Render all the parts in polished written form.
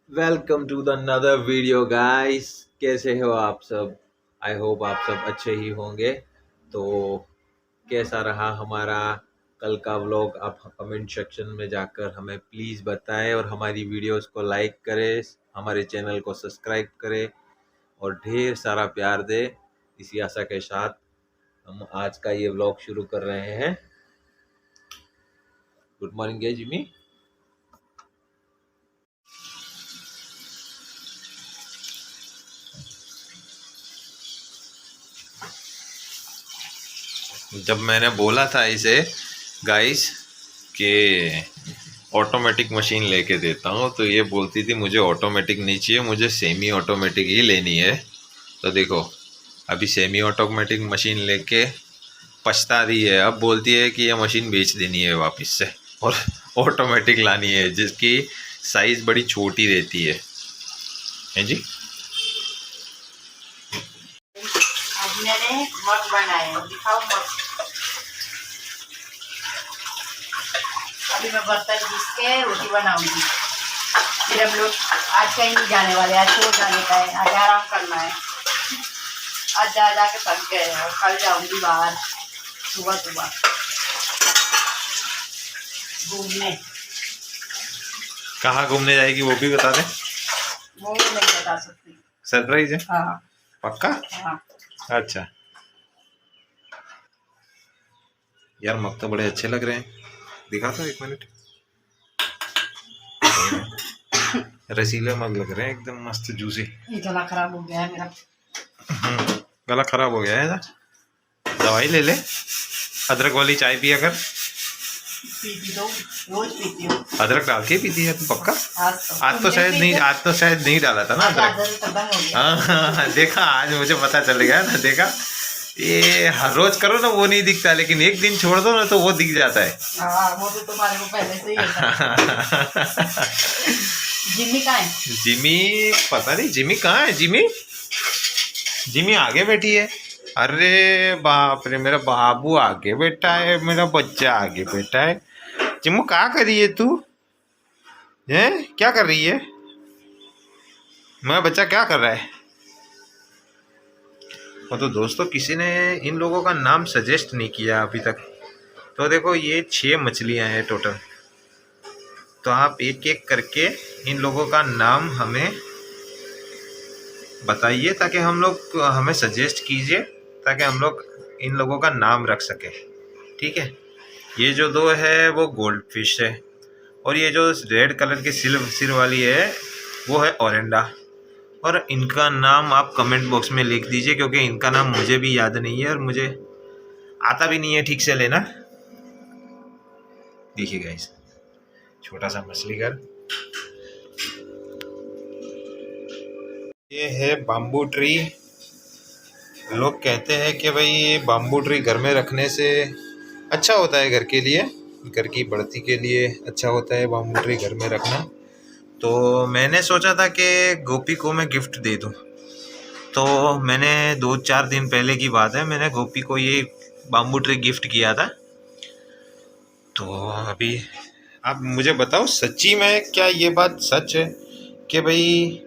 Welcome to the another video guys. कैसे हो आप सब? आई होप आप सब अच्छे ही होंगे। तो कैसा रहा हमारा कल का व्लॉग? आप कमेंट सेक्शन में जाकर हमें प्लीज़ बताएं और हमारी वीडियोस को लाइक करें, हमारे चैनल को सब्सक्राइब करें और ढेर सारा प्यार दें। इसी आशा के साथ हम आज का ये व्लॉग शुरू कर रहे हैं। Good morning Jimmy. जब मैंने बोला था इसे गाइस कि ऑटोमेटिक मशीन लेके देता हूँ, तो ये बोलती थी मुझे ऑटोमेटिक नहीं चाहिए, मुझे सेमी ऑटोमेटिक ही लेनी है। तो देखो अभी सेमी ऑटोमेटिक मशीन लेके पछता रही है। अब बोलती है कि ये मशीन बेच देनी है वापस से और ऑटोमेटिक लानी है जिसकी साइज़ बड़ी छोटी रहती है जी। आज मैंने मग बनाए, दिखाओ मग। अभी मैं बर्तन घिस के रोटी बनाऊंगी। फिर हम लोग आज कहीं नहीं जाने वाले, आज तो जाने का है, आज आराम करना है। आज जा के थक गए और कल जाऊंगी बाहर सुबह सुबह घूमने। कहाँ घूमने जाएगी वो भी बता दें। वो भी नहीं बता सकती। सरप्राइज है? हाँ पक्का? हाँ। अच्छा यार, मग तो बड़े अच्छे लग रहे हैं। दिखा दो 1 मिनट। रसीले मग लग रहे हैं, एकदम मस्त जूसी। गला खराब हो गया है मेरा। गला खराब हो गया है ना? दवाई ले ले। अदरक वाली चाय पिया कर। पीती तो रोज पीती हूँ। अदरक डाल के पीती है तू? पक्का? आज तो शायद नहीं डाला था ना अदरक। हाँ देखा, आज मुझे पता चल गया ना। देखा, ये हर रोज करो ना वो नहीं दिखता, लेकिन एक दिन छोड़ दो ना तो वो दिख जाता है। वो तो तुम्हारे को पहले से ही है। जिम्मी कहाँ है? जिमी पता नहीं। जिमी कहाँ है? जिमी आगे बैठी है। अरे बाप रे, मेरा बाबू आगे बैठा है, मेरा बच्चा आगे बैठा है। जिमू क्या कर रही है तू? हैं, क्या कर रही है? मेरा बच्चा क्या कर रहा है? और तो दोस्तों, किसी ने इन लोगों का नाम सजेस्ट नहीं किया अभी तक। तो देखो, ये 6 मछलियां हैं टोटल। तो आप एक एक करके इन लोगों का नाम हमें बताइए, ताकि हम लोग, हमें सजेस्ट कीजिए ताकि हम लोग इन लोगों का नाम रख सके। ठीक है? ये जो 2 है वो गोल्ड फिश है, और ये जो रेड कलर की सिर वाली है वो है ओरेंडा। और इनका नाम आप कमेंट बॉक्स में लिख दीजिए, क्योंकि इनका नाम मुझे भी याद नहीं है और मुझे आता भी नहीं है ठीक से लेना। देखिए गाइस, छोटा सा मछली घर। ये है बाम्बू ट्री। लोग कहते हैं कि भाई ये बाम्बू ट्री घर में रखने से अच्छा होता है, घर के लिए, घर की बढ़ती के लिए अच्छा होता है बाम्बू ट्री घर में रखना। तो मैंने सोचा था कि गोपी को मैं गिफ्ट दे दूं। तो मैंने 2-4 दिन पहले की बात है, मैंने गोपी को ये बाम्बू ट्री गिफ्ट किया था। तो अभी आप मुझे बताओ, सच्ची में क्या ये बात सच है कि भाई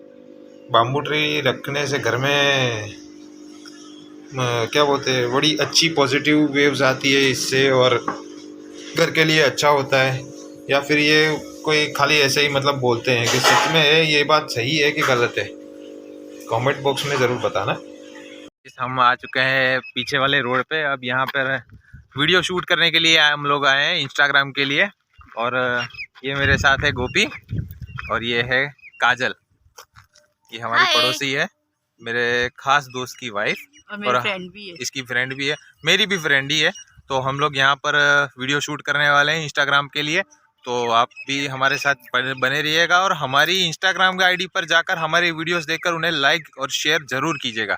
बाम्बू ट्री रखने से घर में क्या बोलते हैं, बड़ी अच्छी पॉजिटिव वेव्स आती है इससे और घर के लिए अच्छा होता है? या फिर ये कोई खाली ऐसे ही मतलब बोलते हैं? कि सच में है ये बात, सही है कि गलत है? कमेंट बॉक्स में ज़रूर बताना। हम आ चुके हैं पीछे वाले रोड पे। अब यहाँ पर वीडियो शूट करने के लिए हम लोग आए हैं, इंस्टाग्राम के लिए। और ये मेरे साथ है गोपी और ये है काजल। ये हमारी पड़ोसी है, मेरे खास दोस्त की वाइफ, और फ्रेंड भी है। इसकी फ्रेंड भी है, मेरी भी फ्रेंड ही है। तो हम लोग यहाँ पर वीडियो शूट करने वाले हैं इंस्टाग्राम के लिए। तो आप भी हमारे साथ बने रहिएगा और हमारी इंस्टाग्राम की आईडी पर जाकर हमारी वीडियोस देखकर उन्हें लाइक और शेयर ज़रूर कीजिएगा।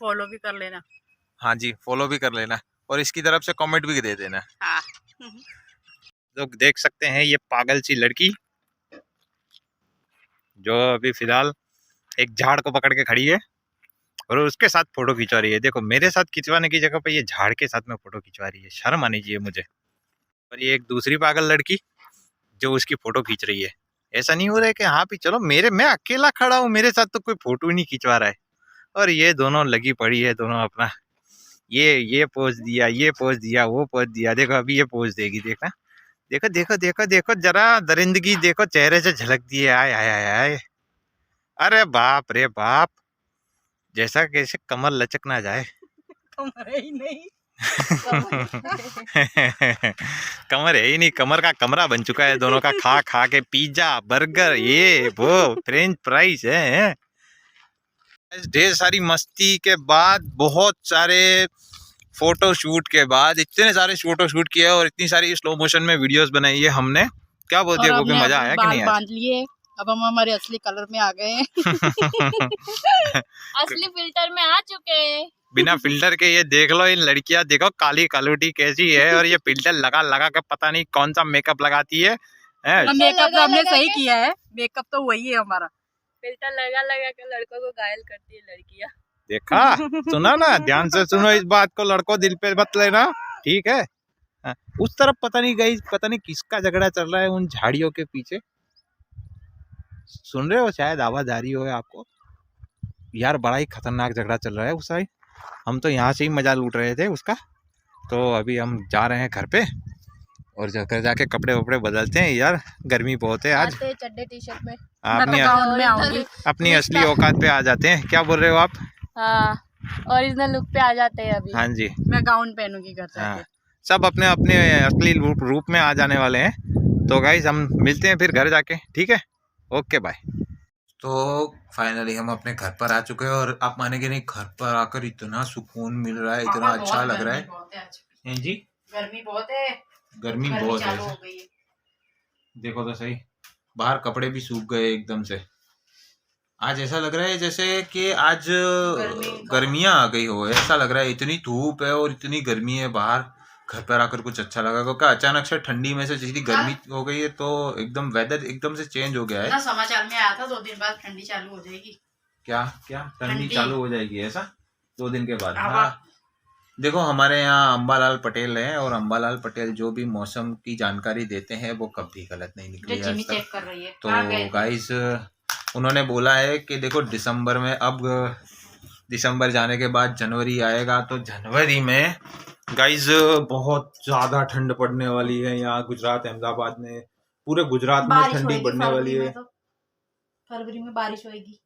फॉलो भी कर लेना। हाँ जी, फॉलो भी कर लेना और इसकी तरफ से कमेंट भी दे देना। हाँ। तो देख सकते हैं ये पागल सी लड़की जो अभी फिलहाल एक झाड़ को पकड़ के खड़ी है और उसके साथ फोटो खिंचवा रही है। देखो, मेरे साथ खिंचवाने की जगह पे ये झाड़ के साथ में फोटो खिंचवा रही है। शर्म आनी चाहिए मुझे। और ये एक दूसरी पागल लड़की जो उसकी फोटो खींच रही है। ऐसा नहीं हो रहा है कि हाँ भी चलो मैं अकेला खड़ा हूँ, मेरे साथ तो कोई फोटो ही नहीं खिंचवा रहा है। और ये दोनों लगी पड़ी है, दोनों अपना ये पोज दिया, ये पोज दिया, वो पोज दिया। देखो अभी ये पोज देगी, देखना। देखो देखो देखो देखो, जरा दरिंदगी देखो चेहरे से झलकती है। आय आय आय आय, अरे बाप रे बाप, जैसा कैसे कमर लचक ना जाए। कमर है ही नहीं। कमर है ही नहीं, कमर का कमरा बन चुका है दोनों का, खा खा के। पिज्जा, बर्गर, ये वो फ्रेंच फ्राइज है। ढेर सारी मस्ती के बाद, बहुत सारे फोटो शूट के बाद, इतने सारे फोटो शूट किए और इतनी सारी स्लो मोशन में वीडियोस बनाई है हमने। क्या बोलते हैं, वो भी मजा आया कि नहीं? बांध लिए, अब हम हमारे असली कलर में आ गए हैं। असली फिल्टर में आ चुके हैं। बिना फिल्टर के ये देख लो, इन लड़कियां देखो काली कालूटी कैसी है, और ये फिल्टर लगा लगा के पता नहीं कौन सा मेकअप लगाती है। मेकअप तो हमने सही किया है, मेकअप तो वही है हमारा। फिल्टर लगा लगा के लड़कों को घायल करती है लड़कियां। देखा, सुना ना, ध्यान से सुनो इस बात को, लड़कों दिल पे मत लेना, ठीक है? उस तरफ पता नहीं गई, पता नहीं किसका झगड़ा चल रहा है उन झाड़ियों के पीछे। सुन रहे हो? शायद आवाज आ रही हो आपको यार, बड़ा ही खतरनाक झगड़ा चल रहा है उस साइड। हम तो यहाँ से ही मजा लूट रहे थे उसका। तो अभी हम जा रहे हैं घर पे, और घर जाके कपड़े वपड़े बदलते हैं यार, गर्मी बहुत है आज। चड्डे टी शर्ट में अपनी असली औकात पे आ जाते हैं। क्या बोल रहे हो आप? हाँ, ओरिजिनल लुक पे आ जाते हैं अभी। हाँ जी, मैं गाउन पहनूंगी घर जाके। हाँ, सब अपने अपने असली रूप में आ जाने वाले हैं। तो गाइज हम मिलते हैं फिर घर जाके, ठीक है? Okay bye. तो फाइनली हम अपने घर पर आ चुके हैं, और आप मानेंगे नहीं, घर पर आकर इतना सुकून मिल रहा है, इतना अच्छा लग रहा है जी। गर्मी बहुत है, गर्मी बहुत है। देखो तो सही, बाहर कपड़े भी सूख गए एकदम से। आज ऐसा लग रहा है जैसे कि आज गर्मियाँ आ गई हो, ऐसा लग रहा है। इतनी धूप है और इतनी गर्मी है बाहर। घर पर आकर कुछ अच्छा लगा, क्योंकि अचानक से ठंडी में से जैसी गर्मी हो गई है, तो एकदम वेदर एकदम से चेंज हो गया है। समाचार में आया था 2 दिन बाद ठंडी चालू हो जाएगी। क्या क्या ठंडी चालू हो जाएगी ऐसा? 2 दिन के बाद? हाँ, देखो हमारे यहाँ अंबालाल पटेल हैं, और अंबालाल पटेल जो भी मौसम की जानकारी देते हैं वो कभी गलत नहीं निकली आज तक। कर रही है। तो गाइस, उन्होंने बोला है कि देखो दिसंबर में, अब दिसंबर जाने के बाद जनवरी आएगा, तो जनवरी में गाइस बहुत ज़्यादा ठंड पड़ने वाली है यहाँ गुजरात, अहमदाबाद में, पूरे गुजरात में ठंडी पड़ने वाली है। फरवरी में बारिश होगी।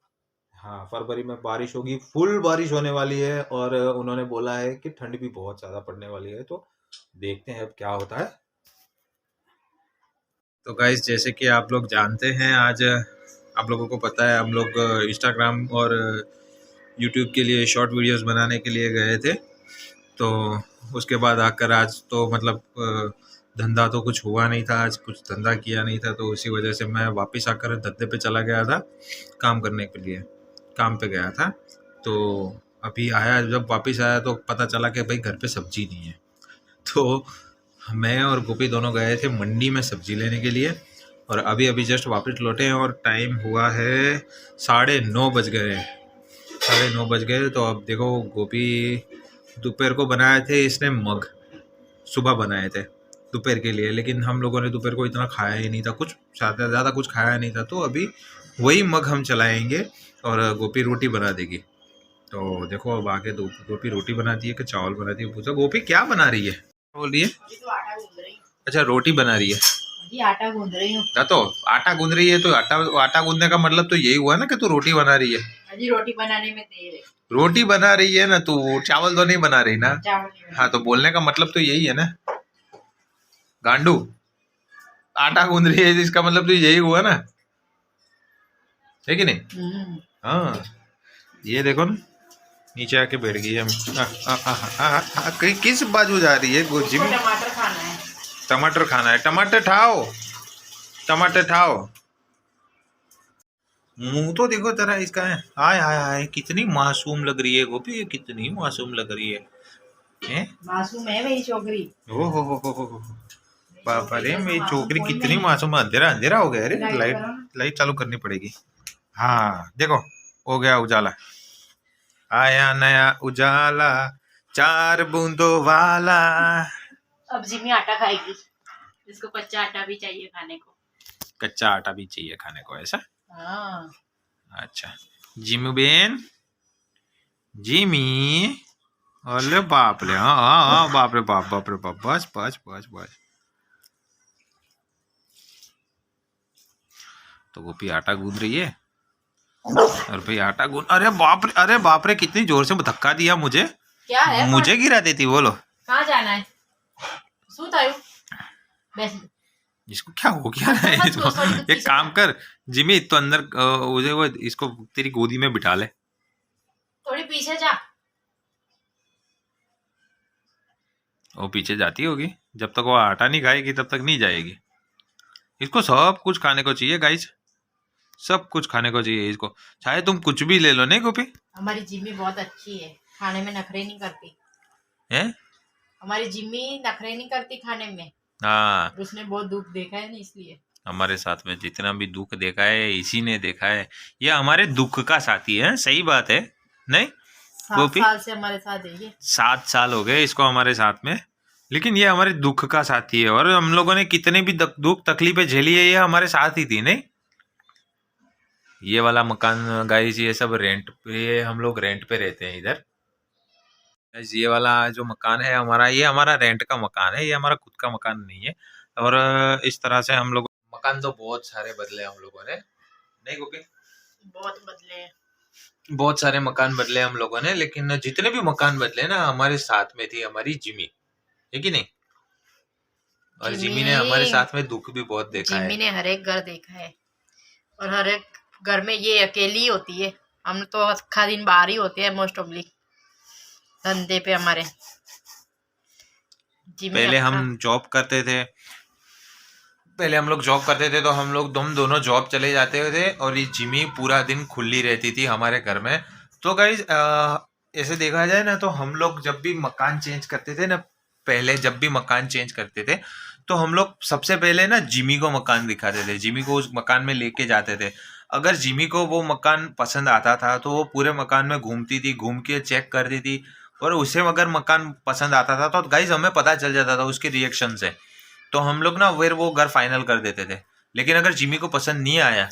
हाँ, फरवरी में बारिश होगी, फुल बारिश होने वाली है। और उन्होंने बोला है कि ठंड भी बहुत ज़्यादा पड़ने वाली है, तो देखते हैं अब क्या होता है। तो गाइस, जैसे कि आप लोग जानते हैं, आज आप लोगों को पता है हम लोग इंस्टाग्राम और यूट्यूब के लिए शॉर्ट वीडियोस बनाने के लिए गए थे। तो उसके बाद आकर आज तो मतलब धंधा तो कुछ हुआ नहीं था, आज कुछ धंधा किया नहीं था, तो उसी वजह से मैं वापस आकर धंधे पे चला गया था, काम करने के लिए काम पे गया था। तो अभी आया, जब वापस आया तो पता चला कि भाई घर पे सब्जी नहीं है। तो मैं और गोपी दोनों गए थे मंडी में सब्जी लेने के लिए, और अभी अभी जस्ट वापस लौटे हैं, और टाइम हुआ है 9:30 बज गए हैं, 9:30 बज गए। तो अब देखो, गोपी दोपहर को बनाए थे इसने मग, सुबह बनाए थे दोपहर के लिए, लेकिन हम लोगों ने दोपहर को इतना खाया ही नहीं था, कुछ ज़्यादा कुछ खाया नहीं था। तो अभी वही मग हम चलाएंगे, और गोपी रोटी बना देगी। तो देखो अब आगे गोपी रोटी बनाती है कि चावल बनाती है, पूछो गोपी क्या बना रही है, बोल रही है? अच्छा, रोटी बना रही है जी, आटा गूंद रही हूँ। तो आटा गूंद रही है, तो आटा गूंदने का मतलब तो यही हुआ ना कि तू रोटी बना रही है। जी, रोटी बनाने में देर है। रोटी बना रही है ना तू, चावल तो नहीं बना रही ना? हाँ, तो बोलने का मतलब तो यही है ना गांडू, आटा गूंद रही है, इसका मतलब तो यही हुआ ना, है कि नहीं? हाँ, ये देखो ना, नीचे आके बैठ गई हम। किस बाजू जा रही है गोजी में? टमाटर खाना है। टमाटर खाना है, टमाटर ठाओ, टमाटर ठाओ। मुंह तो देखो तेरा इसका है। हाय हाय हाय, कितनी मासूम लग रही है गोपी, कितनी मासूम लग रही है। मासूम है मेरी छोकरी। ओ हो बाबा रे, मेरी छोकरी कितनी मासूम। अंधेरा अंधेरा हो गया रे, लाइट चालू करनी पड़ेगी। हाँ देखो, हो गया उजाला, आया नया उजाला 4 बूंदों वाला। अब जिमी आटा खाएगी, इसको कच्चा आटा भी चाहिए खाने को। कच्चा आटा भी चाहिए खाने को, ऐसा? हाँ। अच्छा जिमी बेन, जिमी, अरे बाप रे, हाँ हाँ हाँ, बाप रे बाप, बाप रे बाप, बस बस बस बस। तो गोपी आटा गूंद रही है और भाई आटा गूंद, अरे बाप रे, अरे बाप रे, कितनी जोर से धक्का दिया मुझे, क्या है? मुझे गिरा देती। बोलो कहाँ जाना है? सूत आयो बस। इसको क्या हो गया है इसको? एक काम कर जिमी, तो अंदर उसे वो इसको तेरी गोदी में बिठा ले। थोड़ी पीछे जा। वो पीछे जाती होगी, जब तक वो आटा नहीं खाएगी तब तक नहीं जाएगी। इसको सब कुछ खाने को चाहिए गाइस, सब कुछ खाने को चाहिए इसको, चाहे तुम कुछ भी ले लो। नहीं गोपी? हमारी जिम्मी बहुत अच्छी है, खाने में नखरे नहीं करती है? हमारी जिम्मी नखरे नहीं करती खाने में। हाँ, उसने बहुत दुख देखा है ना, इसलिए। हमारे साथ में जितना भी दुख देखा है इसी ने देखा है, ये हमारे दुख का साथी है। सही बात है नहीं 7 गोपी? साल से हमारे साथ है ये। 7 साल हो गए इसको हमारे साथ में, लेकिन ये हमारे दुख का साथी है। और हम लोगों ने कितने भी दुख तकलीफें झेली है, ये हमारे साथ ही थी। नहीं, ये वाला मकान गाइस, ये सब रेंट पे, हम लोग रेंट पे रहते हैं इधर। गाइस ये वाला जो मकान है हमारा, ये हमारा रेंट का मकान है, ये हमारा खुद का मकान नहीं है। और इस तरह से हम लोग मकान तो बहुत सारे बदले हम लोगों ने। नहीं गोपी? बहुत बदले हैं। बहुत सारे मकान बदले हम लोगों ने, लेकिन जितने भी मकान बदले ना, हमारे साथ में थी हमारी जिमी, है कि नहीं? और जिमी ने हमारे साथ में दुख भी बहुत देखा है। जिमी ने हर एक घर देखा है, और हर एक घर में ये अकेली होती है। हम तो आखा दिन बाहर ही होते हैं मोस्ट ऑफली, धंधे पे हमारे। पहले हम जॉब करते थे, पहले हम लोग जॉब करते थे, तो हम लोग दोनों जॉब चले जाते थे और ये जिमी पूरा दिन खुली रहती थी हमारे घर में। तो गाइस ऐसे देखा जाए ना, तो हम लोग जब भी मकान चेंज करते थे ना, पहले जब भी मकान चेंज करते थे, तो हम लोग सबसे पहले ना जिमी को मकान दिखाते थे, जिमी को उस मकान में लेके जाते थे। अगर जिमी को वो मकान पसंद आता था तो वो पूरे मकान में घूमती थी, घूम के चेक करती थी, और उसे अगर मकान पसंद आता था तो गाइस हमें पता चल जाता था उसके रिएक्शन से, तो हम लोग ना फिर वो घर फाइनल कर देते थे। लेकिन अगर जिमी को पसंद नहीं आया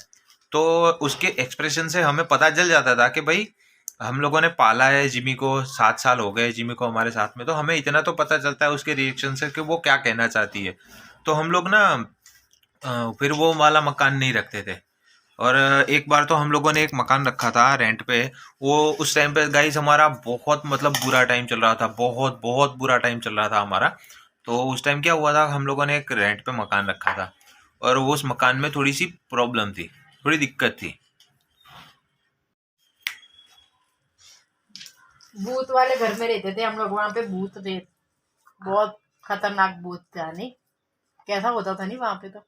तो उसके एक्सप्रेशन से हमें पता चल जाता था कि भाई हम लोगों ने पाला है जिमी को, 7 साल हो गए जिमी को हमारे साथ में, तो हमें इतना तो पता चलता है उसके रिएक्शन से कि वो क्या कहना चाहती है। तो हम लोग ना फिर वो वाला मकान नहीं रखते थे। और एक बार तो हम लोगों ने एक मकान रखा था रेंट पे, वो उस टाइम पे गाइस हमारा बहुत मतलब बुरा टाइम चल रहा था, बहुत बहुत बुरा टाइम चल रहा था हमारा। तो उस टाइम क्या हुआ था, हम लोगों ने एक रेंट पे मकान रखा था, और वो उस मकान में थोड़ी सी प्रॉब्लम थी, थोड़ी दिक्कत थी। भूत वाले घर में रहते थे हम लोग, वहां पे भूत थे, बहुत खतरनाक भूत था। नहीं कैसा होता था नहीं वहां पे, तो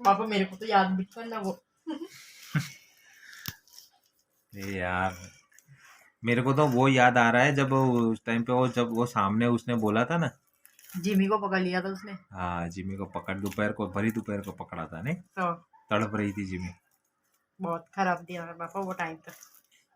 पापा मेरे को तो याद भी करना वो। यार मेरे को तो वो याद आ रहा है, जब उस टाइम पे वो, जब वो सामने उसने बोला था ना, जिमी को पकड़ लिया था उसने। हाँ जिमी को पकड़, दोपहर को, भरी दोपहर को पकड़ा था। नहीं, तो तड़प रही थी जिमी। बहुत खराब दिया पापा वो टाइम पे।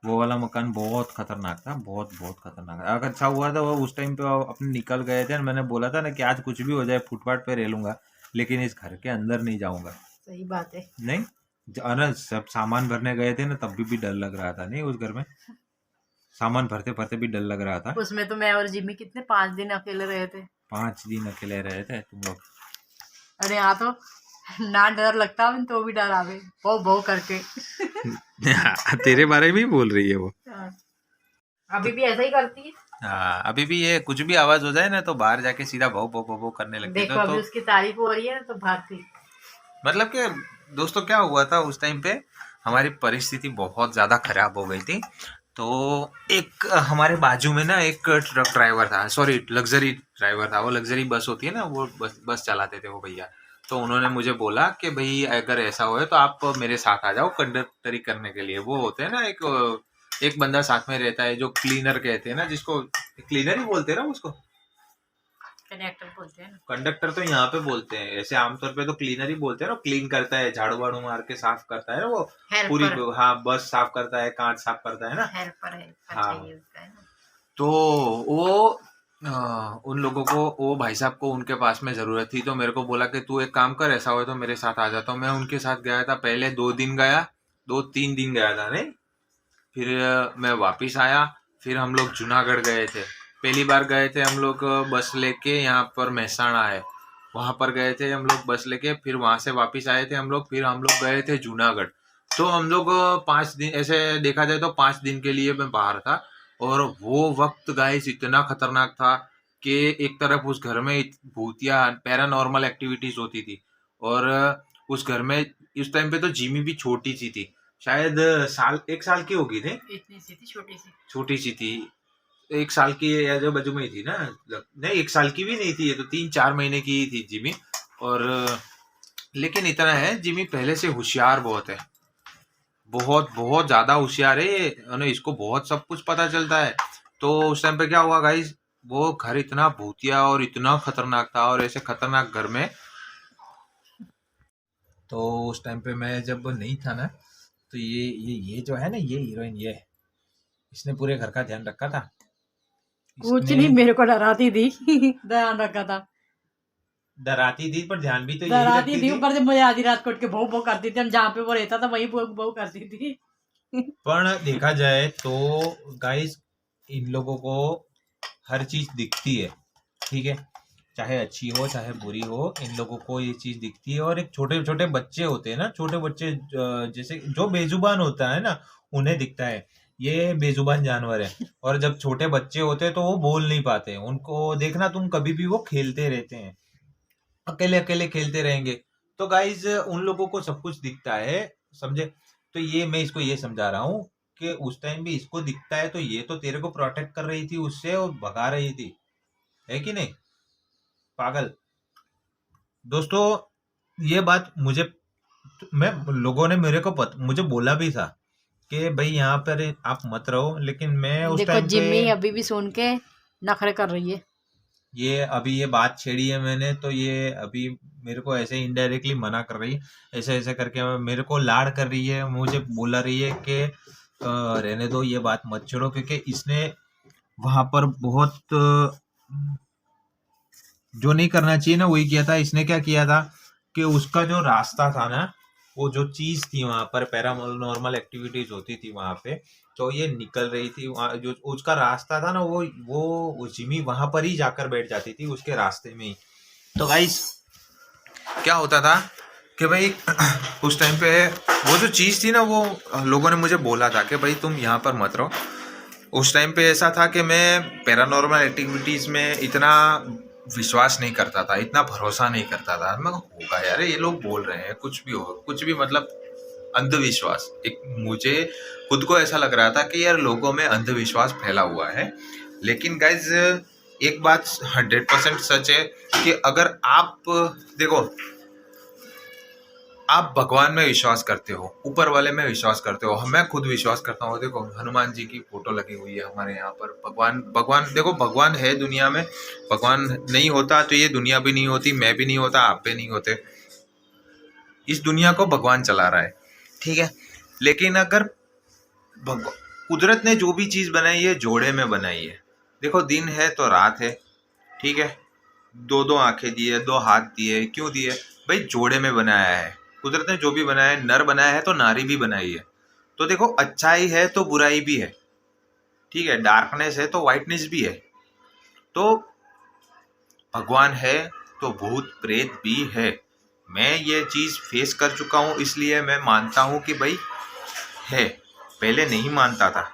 वो वाला मकान बहुत खतरनाक था, बहुत बहुत खतरनाक था। अगर अच्छा हुआ था वो उस टाइम पे अपने निकल गए थे, मैंने बोला था ना कि आज कुछ भी हो जाए फुटपाथ पे रह लूंगा, लेकिन इस घर के अंदर नहीं जाऊंगा। सही बात है। नहीं, अरे सब सामान भरने गए थे ना, तब भी डर लग रहा था। नहीं, उस घर में सामान भरते भरते भी डर लग रहा था। उसमें तो मैं और जिमी कितने 5 दिन अकेले रहे थे। 5 दिन अकेले रहे थे तुम लोग। अरे यहाँ तो ना डर लगता तो भी डर आवे बहु बहु करके। तेरे बारे में ही बोल रही है वो। अभी भी ऐसा ही करती है। हाँ, अभी भी ये कुछ भी आवाज हो जाए ना तो बाहर जाके सीधा भौ भौ भौ भौ करने लगती है। देखो अभी उसकी तारीफ हो रही है ना तो भागती। मतलब कि दोस्तों क्या हुआ था उस टाइम पे, हमारी परिस्थिति बहुत ज्यादा खराब हो गई थी। तो एक हमारे बाजू में ना एक ट्रक ड्राइवर था, सॉरी लग्जरी ड्राइवर था, वो लग्जरी बस होती है ना, वो बस चलाते थे वो भैया। तो उन्होंने मुझे बोला कि भाई अगर ऐसा हो तो आप मेरे साथ आ जाओ कंडक्टरी करने के लिए। वो होते हैं ना एक बंदा साथ में रहता है जो क्लीनर कहते हैं ना, जिसको क्लीनर ही बोलते हैं ना उसको, कंडक्टर बोलते हैं ना। कंडक्टर तो यहाँ पे बोलते हैं, ऐसे आमतौर पे तो क्लीनर ही बोलते हैं ना। क्लीन करता है, झाड़ू वाड़ू मार के साफ करता है ना वो पूरी, हाँ बस साफ करता है, कांच साफ करता है ना। हेल्पर हाँ, चाहिए उसका है ना। तो वो उन लोगों को, वो भाई साहब को उनके पास में ज़रूरत थी, तो मेरे को बोला कि तू एक काम कर, ऐसा हो तो मेरे साथ आ जाता हूँ। मैं उनके साथ गया था, पहले 2 दिन गया, 2-3 दिन गया था नहीं, फिर मैं वापस आया। फिर हम लोग जूनागढ़ गए थे, पहली बार गए थे हम लोग बस लेके, यहाँ पर महसाणा है, वहाँ पर गए थे हम लोग बस लेके, फिर वहाँ से वापस आए थे हम लोग, फिर हम लोग गए थे जूनागढ़। तो हम लोग 5 दिन, ऐसे देखा जाए तो 5 दिन के लिए मैं बाहर था। और वो वक्त गाइस इतना खतरनाक था कि एक तरफ उस घर में भूतिया पैरानॉर्मल एक्टिविटीज होती थी, और उस घर में उस टाइम पे तो जिमी भी छोटी सी थी, शायद 1 साल की होगी थी, इतनी सी थी, छोटी सी थी, 1 साल की या जो बाजू में ही थी ना, नहीं 1 साल की भी नहीं थी, ये तो 3-4 महीने की ही थी जिमी। और लेकिन इतना है, जिमी पहले से होशियार बहुत है, बहुत बहुत ज्यादा होशियार है ये, इसको बहुत सब कुछ पता चलता है। तो उस टाइम पे क्या हुआ गाइस, वो घर इतना भूतिया और इतना खतरनाक था, और ऐसे खतरनाक घर में, तो उस टाइम पे मैं जब नहीं था ना, तो ये जो है ना, ये हीरोइन, ये इसने पूरे घर का ध्यान रखा था। कुछ इसने नहीं, मेरे को डराती थी। ध्यान रखा था, डराती थी, पर ध्यान भी तो यही डराती रखती थी, थी। ऊपर से मुझे आधी रात को उठ के भौ भौ करती थी, हम जहाँ पे वो रहता था वही भौ भौ करती थी। पर देखा जाए तो गाइस, इन लोगों को हर चीज दिखती है, ठीक है, चाहे अच्छी हो चाहे बुरी हो, इन लोगों को ये चीज दिखती है। और एक छोटे छोटे बच्चे होते हैं ना, छोटे बच्चे जैसे जो बेजुबान होता है ना, उन्हें दिखता है, ये बेजुबान जानवर है। और जब छोटे बच्चे होते हैं तो वो बोल नहीं पाते, उनको देखना तुम कभी भी, वो खेलते रहते हैं, अकेले अकेले खेलते रहेंगे। तो गाइज उन लोगों को सब कुछ दिखता है, समझे। तो ये मैं इसको ये समझा रहा हूँ कि उस टाइम भी इसको दिखता है, तो ये तो तेरे को प्रोटेक्ट कर रही थी उससे और भगा रही थी, है कि नहीं पागल। दोस्तों ये बात मुझे, मैं लोगों ने मेरे को मुझे बोला भी था कि भाई यहाँ पर आप मत रहो, लेकिन मैं उस देखो टाइम पे, जिम्मी अभी भी सुन के नखरे कर रही है। ये अभी ये बात छेड़ी है मैंने, तो ये अभी मेरे को ऐसे इनडायरेक्टली मना कर रही है, ऐसे ऐसे करके मेरे को लाड कर रही है, मुझे बोला रही है कि रहने दो, ये बात मत छेड़ो, क्योंकि इसने वहां पर बहुत जो नहीं करना चाहिए ना वही किया था। इसने क्या किया था कि उसका जो रास्ता था ना, वो जो चीज थी वहां पर, पैरानॉर्मल एक्टिविटीज होती थी वहां पे, तो ये निकल रही थी वहाँ, जो उसका रास्ता था ना, वो जिमी वहां पर ही जाकर बैठ जाती थी, उसके रास्ते में ही। तो गाइस क्या होता था कि भाई उस टाइम पे वो जो चीज थी ना, वो लोगों ने मुझे बोला था कि भाई तुम यहाँ पर मत रहो। उस टाइम पे ऐसा था कि मैं पैरानॉर्मल एक्टिविटीज में इतना विश्वास नहीं करता था, इतना भरोसा नहीं करता था। मैं होगा यार, ये लोग बोल रहे हैं कुछ भी हो, कुछ भी, मतलब अंधविश्वास, एक मुझे खुद को ऐसा लग रहा था कि यार लोगों में अंधविश्वास फैला हुआ है। लेकिन गाइज एक बात 100% सच है कि अगर आप देखो, आप भगवान में विश्वास करते हो, ऊपर वाले में विश्वास करते हो, मैं खुद विश्वास करता हूँ। देखो हनुमान जी की फोटो लगी हुई है हमारे यहाँ पर, भगवान भगवान देखो, भगवान है दुनिया में, भगवान नहीं होता तो ये दुनिया भी नहीं होती, मैं भी नहीं होता, आप भी नहीं होते। इस दुनिया को भगवान चला रहा है, ठीक है। लेकिन अगर कुदरत ने जो भी चीज बनाई है जोड़े में बनाई है। देखो दिन है तो रात है, ठीक है, दो दो आंखें दी है, 2 हाथ दिए, क्यों दिए भाई, जोड़े में बनाया है। कुदरत ने जो भी बनाया है, नर बनाया है तो नारी भी बनाई है। तो देखो अच्छाई है तो बुराई भी है, ठीक है, डार्कनेस है तो वाइटनेस भी है। तो भगवान है तो भूत प्रेत भी है। मैं ये चीज फेस कर चुका हूँ, इसलिए मैं मानता हूँ कि भाई है। पहले नहीं मानता था,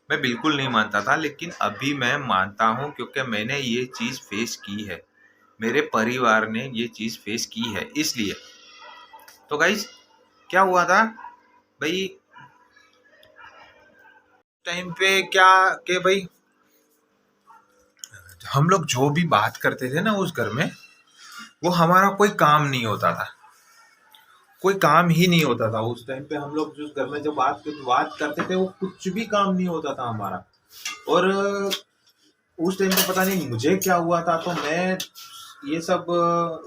मैं बिल्कुल नहीं मानता था, लेकिन अभी मैं मानता हूँ क्योंकि मैंने ये चीज फेस की है, मेरे परिवार ने ये चीज फेस की है, इसलिए। तो गाइस क्या हुआ था भाई टाइम पे, क्या कि भाई हम लोग जो भी बात करते थे ना उस घर में, वो हमारा कोई काम नहीं होता था, कोई काम ही नहीं होता था। उस टाइम पे हम लोग जिस घर में जो बात करते थे, वो कुछ भी काम नहीं होता था हमारा। और उस टाइम पे पता नहीं मुझे क्या हुआ था, तो मैं ये सब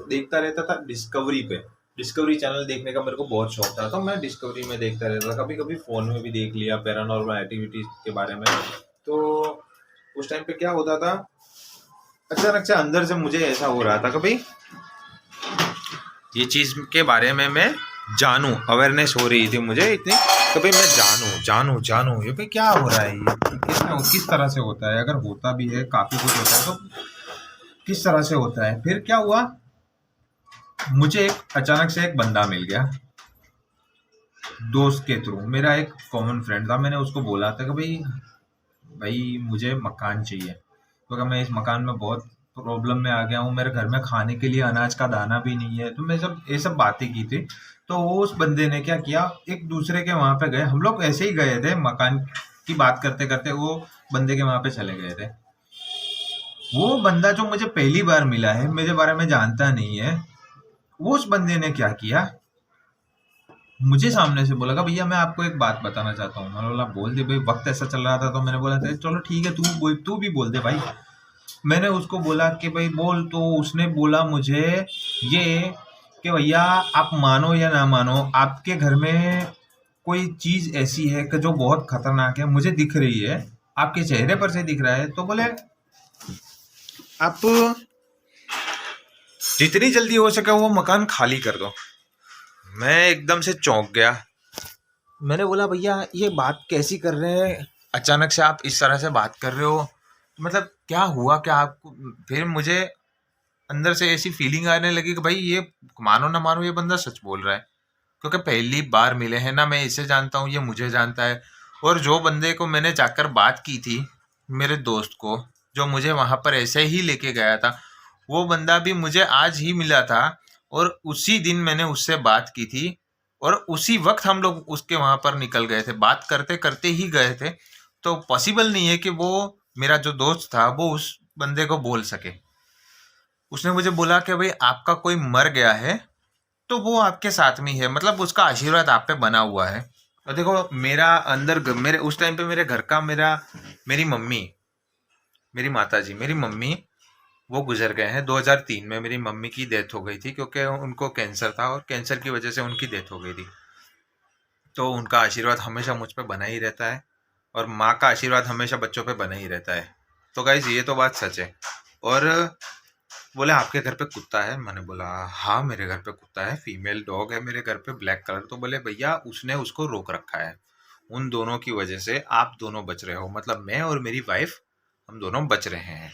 देखता रहता था डिस्कवरी पे। डिस्कवरी चैनल देखने का मेरे को बहुत शौक था, तो मैं डिस्कवरी में देखता रहता था, कभी कभी फोन में भी देख लिया पैरानॉर्मल एक्टिविटीज के बारे में। तो उस टाइम पे क्या होता था अचानक से अंदर से मुझे ऐसा हो रहा था कि भाई ये चीज के बारे में मैं जानूं, अवेयरनेस हो रही थी मुझे इतनी कि भाई मैं जानूं ये भाई क्या हो रहा है, ये किस तरह से होता है, अगर होता भी है काफी कुछ होता है तो किस तरह से होता है। फिर क्या हुआ, मुझे अचानक से एक बंदा मिल गया दोस्त के थ्रू, मेरा एक कॉमन फ्रेंड था। मैंने उसको बोला था कि भाई भाई मुझे मकान चाहिए, क्योंकि मैं इस मकान में बहुत प्रॉब्लम में आ गया हूँ, मेरे घर में खाने के लिए अनाज का दाना भी नहीं है। तो मैं सब ये सब बातें की थी। तो वो उस बंदे ने क्या किया, एक दूसरे के वहां पे गए, हम लोग ऐसे ही गए थे मकान की बात करते करते, वो बंदे के वहां पे चले गए थे। वो बंदा जो मुझे पहली बार मिला है, मेरे बारे में जानता नहीं है, वो उस बंदे ने क्या किया, मुझे सामने से बोला भैया मैं आपको एक बात बताना चाहता हूँ। मैंने बोला बोल दे भाई, वक्त ऐसा चल रहा था तो मैंने बोला था चलो ठीक है तू भी बोल दे भाई। मैंने उसको बोला कि भाई बोल, तो उसने बोला मुझे ये कि भैया आप मानो या ना मानो, आपके घर में कोई चीज ऐसी है कि जो बहुत खतरनाक है, मुझे दिख रही है, आपके चेहरे पर से दिख रहा है। तो बोले आप जितनी जल्दी हो सके वो मकान खाली कर दो। मैं एकदम से चौंक गया। मैंने बोला भैया ये बात कैसी कर रहे हैं, अचानक से आप इस तरह से बात कर रहे हो, मतलब क्या हुआ क्या आपको। फिर मुझे अंदर से ऐसी फीलिंग आने लगी कि भाई ये मानो ना मानो ये बंदा सच बोल रहा है, क्योंकि पहली बार मिले हैं ना, मैं इसे जानता हूँ ये मुझे जानता है। और जो बंदे को मैंने जाकर बात की थी, मेरे दोस्त को जो मुझे वहां पर ऐसे ही लेके गया था, वो बंदा भी मुझे आज ही मिला था और उसी दिन मैंने उससे बात की थी और उसी वक्त हम लोग उसके वहां पर निकल गए थे, बात करते करते ही गए थे। तो पॉसिबल नहीं है कि वो मेरा जो दोस्त था वो उस बंदे को बोल सके। उसने मुझे बोला कि भाई आपका कोई मर गया है तो वो आपके साथ में ही है, मतलब उसका आशीर्वाद आप पे बना हुआ है। और देखो मेरा अंदर मेरे उस टाइम पे मेरे घर का मेरी मम्मी, मेरी माता जी, मेरी मम्मी वो गुजर गए हैं 2003 में। मेरी मम्मी की डेथ हो गई थी क्योंकि उनको कैंसर था और कैंसर की वजह से उनकी डेथ हो गई थी। तो उनका आशीर्वाद हमेशा मुझ पे बना ही रहता है और माँ का आशीर्वाद हमेशा बच्चों पे बना ही रहता है। तो गाइज ये तो बात सच है। और बोले आपके घर पे कुत्ता है, मैंने बोला हाँ मेरे घर पे कुत्ता है, फीमेल डॉग है मेरे घर पे, ब्लैक कलर। तो बोले भैया उसने उसको रोक रखा है, उन दोनों की वजह से आप दोनों बच रहे हो, मतलब मैं और मेरी वाइफ हम दोनों बच रहे हैं।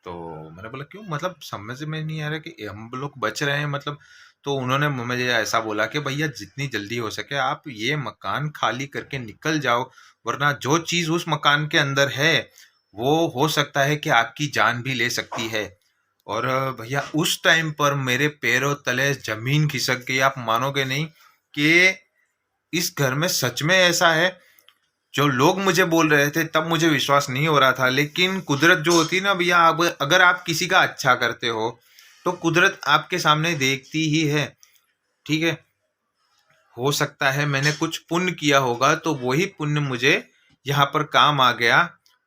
तो मैंने बोला क्यों, मतलब समझ में नहीं आ रहा कि हम लोग बच रहे हैं मतलब। तो उन्होंने मुझे ऐसा बोला कि भैया जितनी जल्दी हो सके आप ये मकान खाली करके निकल जाओ, वरना जो चीज उस मकान के अंदर है वो हो सकता है कि आपकी जान भी ले सकती है। और भैया उस टाइम पर मेरे पैरों तले जमीन खिसक गई, आप मानोगे नहीं कि इस घर में सच में ऐसा है। जो लोग मुझे बोल रहे थे तब मुझे विश्वास नहीं हो रहा था, लेकिन कुदरत जो होती है ना भैया, आप अगर आप किसी का अच्छा करते हो तो कुदरत आपके सामने देखती ही है। ठीक है, हो सकता है मैंने कुछ पुण्य किया होगा तो वही पुण्य मुझे यहाँ पर काम आ गया।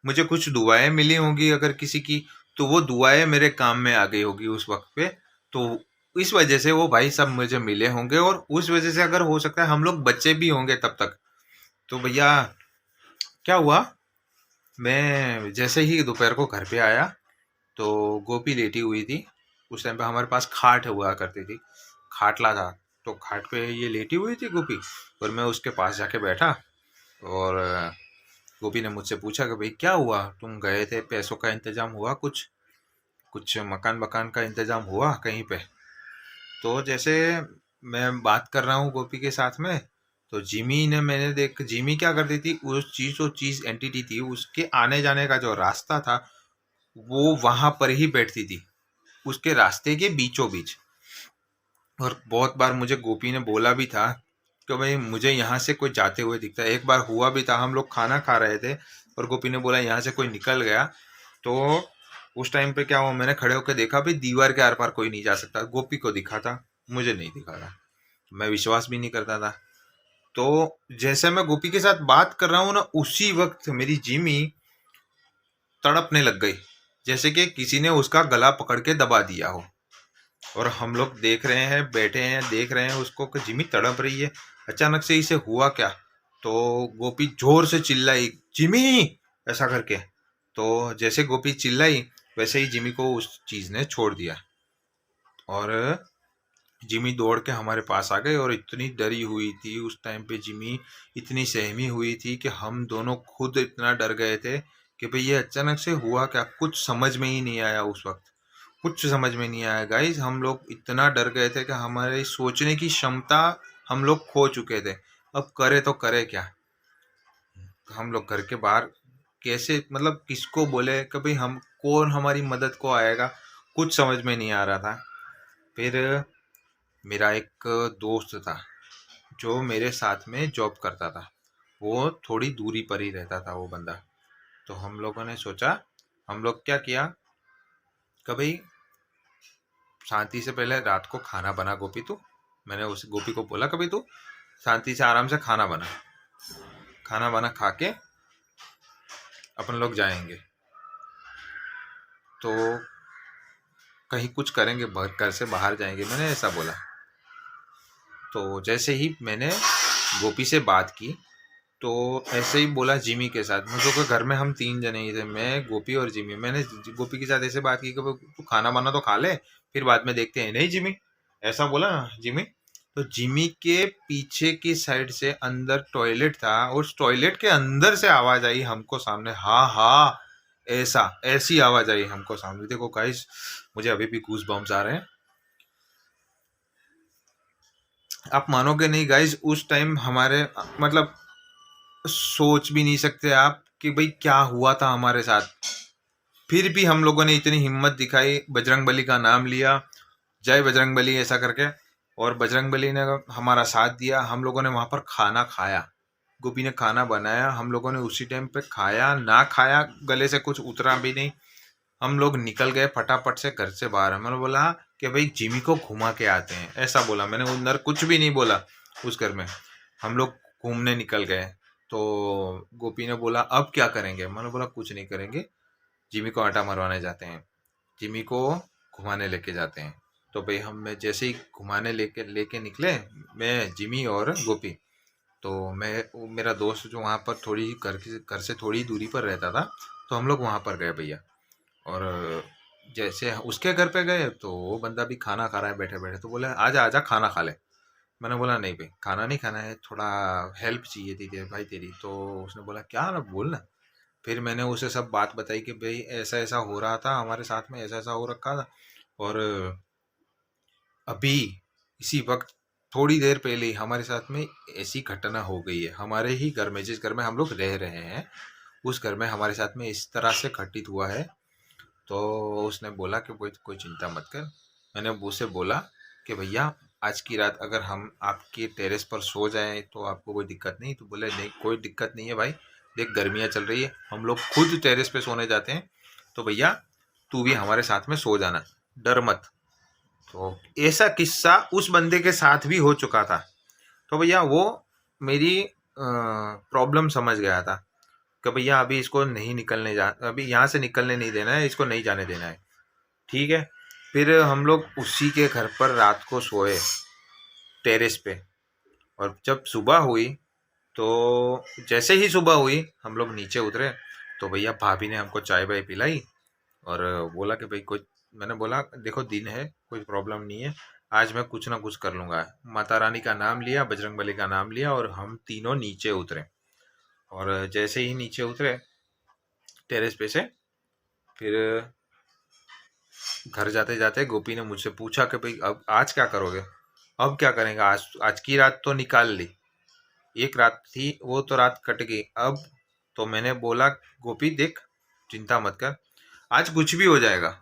मुझे कुछ दुआएं मिली होंगी अगर किसी की, तो वो दुआएं मेरे काम में आ गई होगी उस वक्त पे। तो इस वजह से वो भाई सब मुझे मिले होंगे और उस वजह से अगर हो सकता है हम लोग बच्चे भी होंगे तब तक। तो भैया क्या हुआ, मैं जैसे ही दोपहर को घर पे आया तो गोपी लेटी हुई थी। उस टाइम पे हमारे पास खाट हुआ करती थी, खाटला था, तो खाट पे ये लेटी हुई थी गोपी। और मैं उसके पास जाके बैठा और गोपी ने मुझसे पूछा कि भाई क्या हुआ, तुम गए थे, पैसों का इंतजाम हुआ, कुछ कुछ मकान बकान का इंतजाम हुआ कहीं पे। तो जैसे मैं बात कर रहा हूँ गोपी के साथ में, तो जिमी ने, मैंने देख जिमी क्या करती थी, उस चीज जो चीज एंटिटी थी उसके आने जाने का जो रास्ता था वो वहां पर ही बैठती थी, उसके रास्ते के बीचों बीच। और बहुत बार मुझे गोपी ने बोला भी था कि भाई मुझे यहाँ से कोई जाते हुए दिखता है। एक बार हुआ भी था, हम लोग खाना खा रहे थे और गोपी ने बोला यहाँ से कोई निकल गया। तो उस टाइम पे क्या हुआ, मैंने खड़े होकर देखा भाई दीवार के आर पार कोई नहीं जा सकता, गोपी को दिखा था, मुझे नहीं दिखा था। मैं विश्वास भी नहीं करता था। तो जैसे मैं गोपी के साथ बात कर रहा हूँ ना, उसी वक्त मेरी जिमी तड़पने लग गई, जैसे कि किसी ने उसका गला पकड़ के दबा दिया हो। और हम लोग देख रहे हैं, बैठे हैं, देख रहे हैं उसको कि जिमी तड़प रही है। अचानक से इसे हुआ क्या, तो गोपी जोर से चिल्लाई जिमी ऐसा करके। तो जैसे गोपी चिल्लाई वैसे ही जिमी को उस चीज़ ने छोड़ दिया और जिमी दौड़ के हमारे पास आ गए और इतनी डरी हुई थी उस टाइम पे जिमी, इतनी सहमी हुई थी कि हम दोनों खुद इतना डर गए थे कि भाई ये अचानक से हुआ क्या, कुछ समझ में ही नहीं आया उस वक्त, कुछ समझ में नहीं आया गाइस। हम लोग इतना डर गए थे कि हमारे सोचने की क्षमता हम लोग खो चुके थे। अब करे तो करे क्या, हम लोग घर के बाहर कैसे, मतलब किसको बोले कि भाई हम, कौन हमारी मदद को आएगा, कुछ समझ में नहीं आ रहा था। फिर मेरा एक दोस्त था जो मेरे साथ में जॉब करता था, वो थोड़ी दूरी पर ही रहता था वो बंदा। तो हम लोगों ने सोचा, हम लोग क्या किया कि भाई शांति से पहले रात को खाना बना गोपी तू, मैंने उस गोपी को बोला कभी तू शांति से आराम से खाना बना, खाना बना खा के अपन लोग जाएंगे, तो कहीं कुछ करेंगे, घर से बाहर जाएंगे, मैंने ऐसा बोला। तो जैसे ही मैंने गोपी से बात की तो ऐसे ही बोला जिमी के साथ, मुझे घर में हम 3 जने ही थे, मैं गोपी और जिमी। मैंने गोपी के साथ ऐसे बात की कि तू खाना बना तो खा ले, फिर बाद में देखते हैं। नहीं जिमी, ऐसा बोला ना जिमी। तो जिमी के पीछे की साइड से अंदर टॉयलेट था, उस टॉयलेट के अंदर से आवाज आई हमको सामने, हाँ हाँ ऐसी आवाज आई हमको सामने। देखो गाइस, मुझे अभी भी गूज बम्स आ रहे हैं, आप मानोगे नहीं गाइस। उस टाइम हमारे, मतलब सोच भी नहीं सकते आप कि भाई क्या हुआ था हमारे साथ। फिर भी हम लोगों ने इतनी हिम्मत दिखाई, बजरंगबली का नाम लिया, जय बजरंगबली ऐसा करके, और बजरंगबली ने हमारा साथ दिया। हम लोगों ने वहां पर खाना खाया, गोपी ने खाना बनाया, हम लोगों ने उसी टाइम पे खाया, ना खाया गले से कुछ उतरा भी नहीं। हम लोग निकल गए फटाफट से घर से बाहर। मैंने बोला कि भाई जिमी को घुमा के आते हैं, ऐसा बोला मैंने, अंदर कुछ भी नहीं बोला उस घर में। हम लोग घूमने निकल गए। तो गोपी ने बोला अब क्या करेंगे, मैंने बोला कुछ नहीं करेंगे, जिमी को आटा मरवाने जाते हैं, जिमी को घुमाने लेके जाते हैं। तो भाई हम जैसे ही घुमाने लेके निकले, मैं जिमी और गोपी, तो मेरा दोस्त जो वहाँ पर थोड़ी घर से थोड़ी दूरी पर रहता था, तो हम लोग वहाँ पर गए भैया। और जैसे उसके घर पे गए तो वो बंदा भी खाना खा रहा है बैठे बैठे, तो बोले आजा आजा खाना खा ले। मैंने बोला नहीं भाई खाना नहीं खाना है, थोड़ा हेल्प चाहिए थी तेरे भाई तेरी। तो उसने बोला क्या ना बोल ना। फिर मैंने उसे सब बात बताई कि भाई ऐसा ऐसा हो रहा था हमारे साथ में, ऐसा ऐसा हो रखा था, और अभी इसी वक्त थोड़ी देर पहले ही हमारे साथ में ऐसी घटना हो गई है हमारे ही घर में, जिस घर में हम लोग रह रहे हैं उस घर में हमारे साथ में इस तरह से घटित हुआ है। तो उसने बोला कि कोई चिंता मत कर। मैंने उसे बोला कि भैया आज की रात अगर हम आपके टेरेस पर सो जाएं तो आपको कोई दिक्कत नहीं। तो बोले नहीं कोई दिक्कत नहीं है भाई, देख गर्मियाँ चल रही है, हम लोग खुद टेरेस पे सोने जाते हैं, तो भैया तू भी हमारे साथ में सो जाना, डर मत। तो ऐसा किस्सा उस बंदे के साथ भी हो चुका था। तो भैया वो मेरी प्रॉब्लम समझ गया था कि भैया अभी इसको नहीं निकलने अभी यहाँ से निकलने नहीं देना है, इसको नहीं जाने देना है, ठीक है। फिर हम लोग उसी के घर पर रात को सोए टेरेस पे, और जब सुबह हुई तो जैसे ही सुबह हुई हम लोग नीचे उतरे तो भैया भाभी ने हमको चाय वाय पिलाई और बोला कि भाई कोई, मैंने बोला देखो दिन है कोई प्रॉब्लम नहीं है, आज मैं कुछ ना कुछ कर लूँगा। माता रानी का नाम लिया, बजरंगबली का नाम लिया, और हम तीनों नीचे उतरे। और जैसे ही नीचे उतरे टेरेस पे से, फिर घर जाते जाते गोपी ने मुझसे पूछा कि भाई अब आज क्या करोगे, अब क्या करेंगे, आज की रात तो निकाल ली, एक रात थी वो तो रात कट गई अब। तो मैंने बोला गोपी देख चिंता मत कर, आज कुछ भी हो जाएगा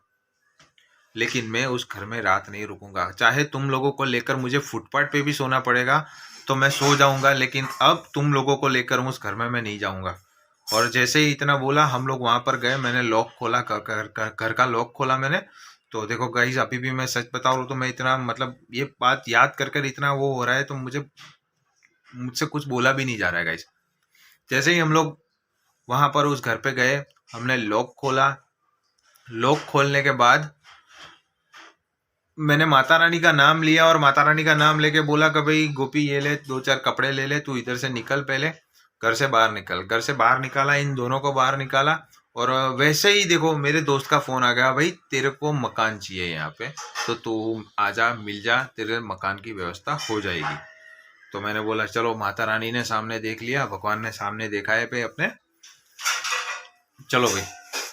लेकिन मैं उस घर में रात नहीं रुकूंगा, चाहे तुम लोगों को लेकर मुझे फुटपाथ पे भी सोना पड़ेगा तो मैं सो जाऊंगा, लेकिन अब तुम लोगों को लेकर उस घर में मैं नहीं जाऊंगा। और जैसे ही इतना बोला हम लोग वहां पर गए, मैंने लॉक खोला, घर का लॉक खोला मैंने। तो देखो गाइस अभी भी मैं सच बता रहा हूँ तो मैं इतना, मतलब ये बात याद कर इतना वो हो रहा है तो मुझसे कुछ बोला भी नहीं जा रहा है गाइस। जैसे ही हम लोग वहां पर उस घर पे गए, हमने लॉक खोला, लॉक खोलने के बाद मैंने माता रानी का नाम लिया, और माता रानी का नाम लेके बोला कि भाई गोपी ये ले 2-4 कपड़े ले ले, तू इधर से निकल, पहले घर से बाहर निकल। घर से बाहर निकाला, इन दोनों को बाहर निकाला और वैसे ही देखो मेरे दोस्त का फ़ोन आ गया, भाई तेरे को मकान चाहिए यहाँ पे, तो तू आजा मिल जा, तेरे मकान की व्यवस्था हो जाएगी। तो मैंने बोला चलो, माता रानी ने सामने देख लिया, भगवान ने सामने देखा है पे अपने, चलो भाई।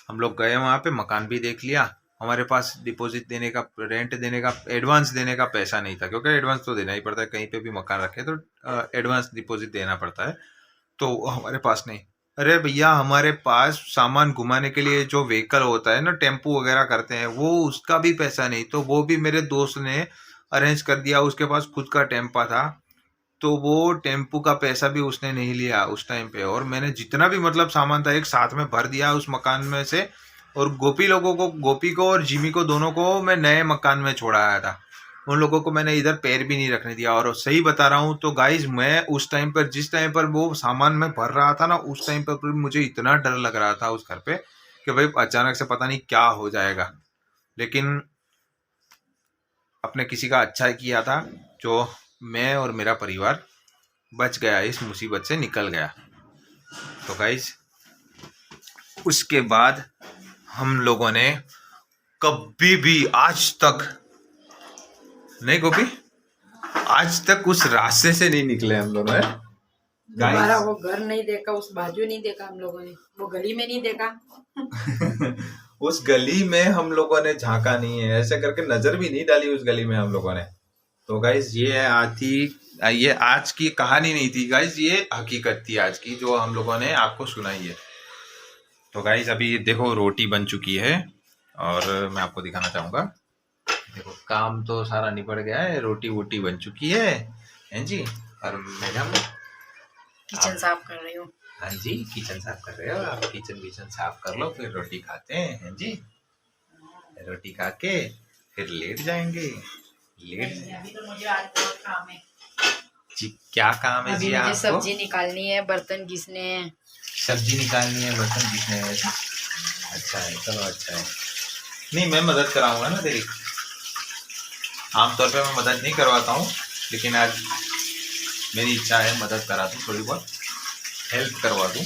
हम लोग गए वहाँ पे, मकान भी देख लिया। हमारे पास डिपॉजिट देने का, रेंट देने का, एडवांस देने का पैसा नहीं था, क्योंकि एडवांस तो देना ही पड़ता है, कहीं पे भी मकान रखे तो एडवांस डिपॉजिट देना पड़ता है, तो हमारे पास नहीं। अरे भैया, हमारे पास सामान घुमाने के लिए जो व्हीकल होता है ना, टेम्पू वगैरह करते हैं, वो उसका भी पैसा नहीं, तो वो भी मेरे दोस्त ने अरेंज कर दिया। उसके पास खुद का टेम्पा था, तो वो टेम्पू का पैसा भी उसने नहीं लिया उस टाइम पे। और मैंने जितना भी मतलब सामान था एक साथ में भर दिया उस मकान में से। और गोपी को और जिमी को, दोनों को मैं नए मकान में छोड़ाया था। उन लोगों को मैंने इधर पैर भी नहीं रखने दिया। और सही बता रहा हूँ तो गाइज, मैं उस टाइम पर, जिस टाइम पर वो सामान में भर रहा था ना, उस टाइम पर मुझे इतना डर लग रहा था उस घर पे कि भाई अचानक से पता नहीं क्या हो जाएगा। लेकिन अपने किसी का अच्छा किया था, जो मैं और मेरा परिवार बच गया, इस मुसीबत से निकल गया। तो गाइज, उसके बाद हम लोगों ने कभी भी आज तक नहीं, गोपी, आज तक उस रास्ते से नहीं निकले हम लोग। दोबारा वो घर नहीं देखा, उस बाजू नहीं देखा हम लोगों ने, वो गली में नहीं देखा। उस गली में हम लोगों ने झांका नहीं है, ऐसे करके नजर भी नहीं डाली उस गली में हम लोगों ने। तो गाइज, ये आज की कहानी नहीं थी गाइज, ये हकीकत थी आज की, जो हम लोगों ने आपको सुनाई है। तो गाइज, अभी देखो रोटी बन चुकी है और मैं आपको दिखाना चाहूंगा। देखो, काम तो सारा निपट गया है, रोटी वोटी बन चुकी है जी। और मैडम किचन साफ कर रही हूँ। हाँ जी, किचन साफ कर रहे हो आप। किचन साफ कर लो, फिर रोटी खाते हैं जी। रोटी खा के फिर लेट जाएंगे। अभी तो मुझे आज बहुत काम है जी। क्या काम है अभी जी मुझे आपको? सब्जी निकालनी है, बर्तन घिसने हैं। सब्जी निकालनी है, बर्तन घिसने हैं। अच्छा है, चलो अच्छा है। नहीं, मैं मदद कराऊंगा ना तेरी। आमतौर पे मैं मदद नहीं करवाता हूँ, लेकिन आज मेरी इच्छा है मदद करा दूँ, थोड़ी बहुत हेल्प करवा दूँ।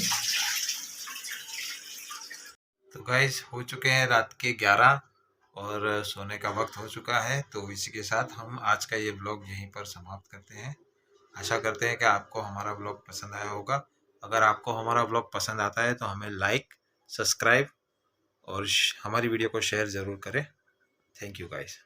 तो गाइस, हो चुके हैं रात के 11 और सोने का वक्त हो चुका है। तो इसी के साथ हम आज का ये ब्लॉग यहीं पर समाप्त करते हैं। आशा करते हैं कि आपको हमारा ब्लॉग पसंद आया होगा। अगर आपको हमारा ब्लॉग पसंद आता है तो हमें लाइक, सब्सक्राइब और हमारी वीडियो को शेयर ज़रूर करें। Thank you guys.